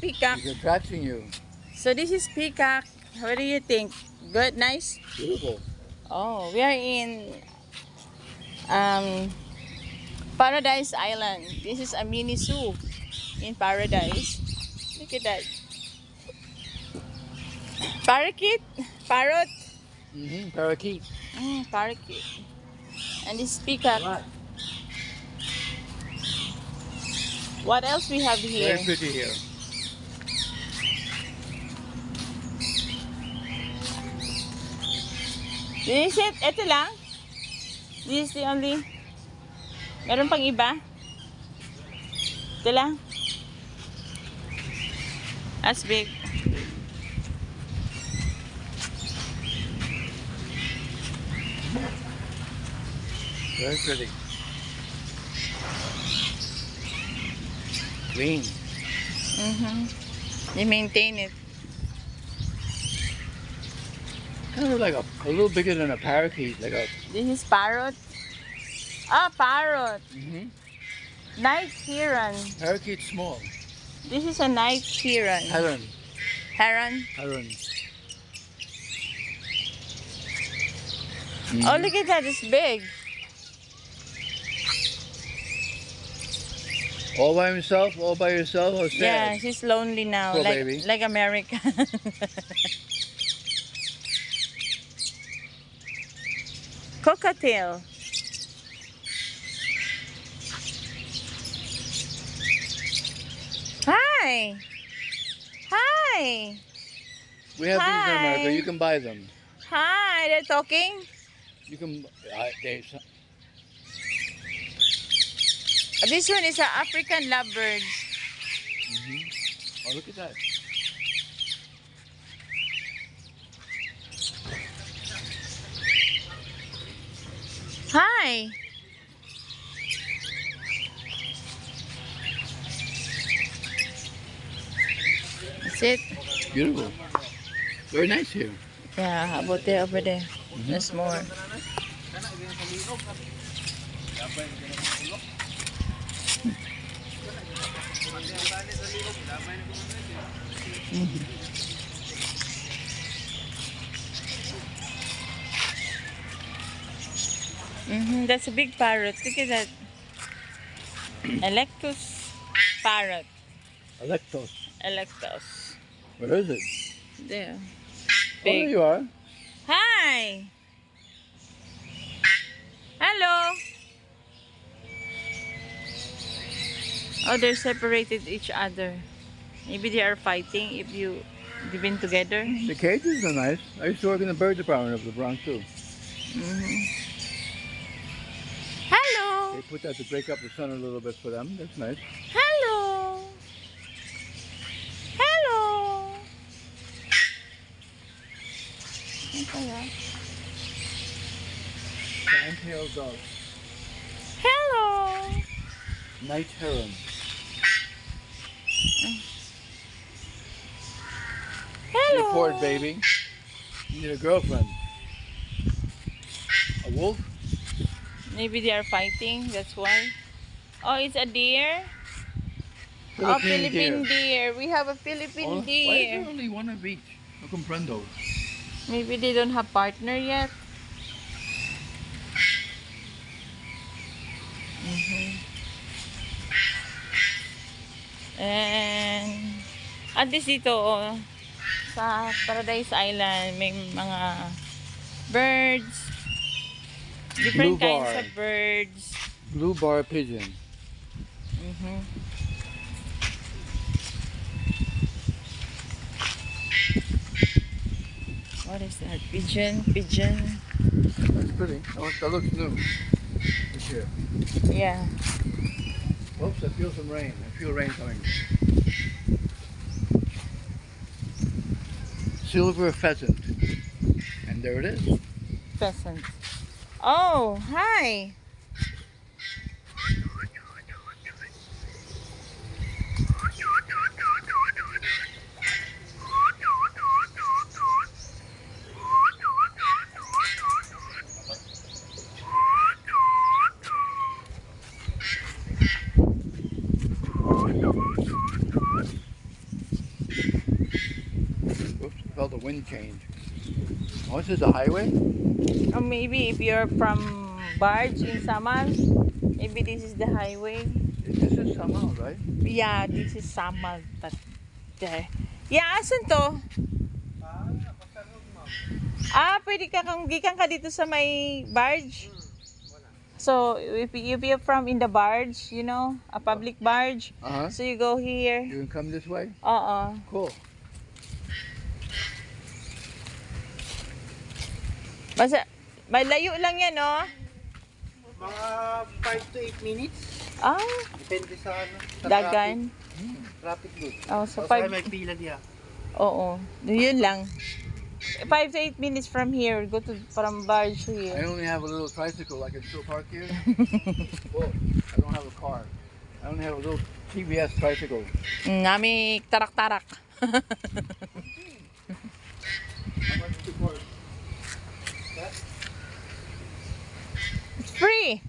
peacock. He's attracting you. So this is peacock. What do you think? Good, nice? Beautiful. Oh, we are in um, Paradise Island. This is a mini zoo in Paradise. Look at that. Parakeet? Parrot? Parakeet. Parakeet. And this peacock. What? What else we have here? Very pretty here. This is it? Ito lang? This is the only... Meron pang iba? Ito lang? That's big. Very pretty. Clean. They maintain it. Kind of like a little bigger than a parakeet. Like a. This is parrot. Ah, parrot. Night heron. Parakeet's small. This is a night heron. Heron. Heron. Heron. Oh, look at that. It's big. All by himself? All by yourself? Or sad? Yeah, she's lonely now. Poor like, baby. like America. Cockatiel. Hi. Hi. We have these in Hi. America. You can buy them. Hi. They're talking. You can. This one is an African lovebird. Oh, look at that. Hi. That's it. Beautiful. Very nice here. Yeah, how about there over there? There's more. That's a big parrot. Look at that. Electus parrot. Electos. Electus. Where is it? There. Oh, there Big. you are. Hi. Hello. Oh, they're separated each other. Maybe they are fighting if you've been together. The cages are nice. I used to work in the bird department of the Bronx too. Hello. They put that to break up the sun a little bit for them. That's nice. Hello. Hello. Fan-tailed dog. Hello. Night heron. Hello. Report, baby. You need a girlfriend. A wolf? Maybe they are fighting, that's why. Oh, it's a deer? Philippine deer. We have a Philippine Why is deer. there only one of each? No comprendo. Maybe they don't have partner yet. And at least dito sa Paradise Island may mga birds, different Blue kinds bar. of birds. Blue bar pigeon. What is that? Pigeon? Pigeon? That's pretty. That looks new. This year. Yeah. Oops, I feel some rain. I feel rain coming. Silver pheasant. And there it is. Pheasant. Oh, hi. Felt the wind change. Oh, this is a highway? Or maybe if you're from barge in Samal, maybe this is the highway. This is somehow, right? Yeah, this is Samal. But there. Yeah, asan to? Pwede ka kang gikan ka dito sa may barge. So, if you're from in the barge, you know, a public barge, Uh-huh. so you go here. You can come this way? Oo. Cool. Basta, malayo lang yan, no? Mga 5 to 8 minutes. Ah, Depende sa ano. Sa dagan. Traffic good. Oh, so Tapos ay 5, may pila diya. oo. Yun lang. 5 to 8 minutes from here, go to from barge I here. only have a little tricycle. I can still park here. Whoa. I don't have a car. I only have a little TBS tricycle. Nami tarak-tarak. How much is it for? It's free.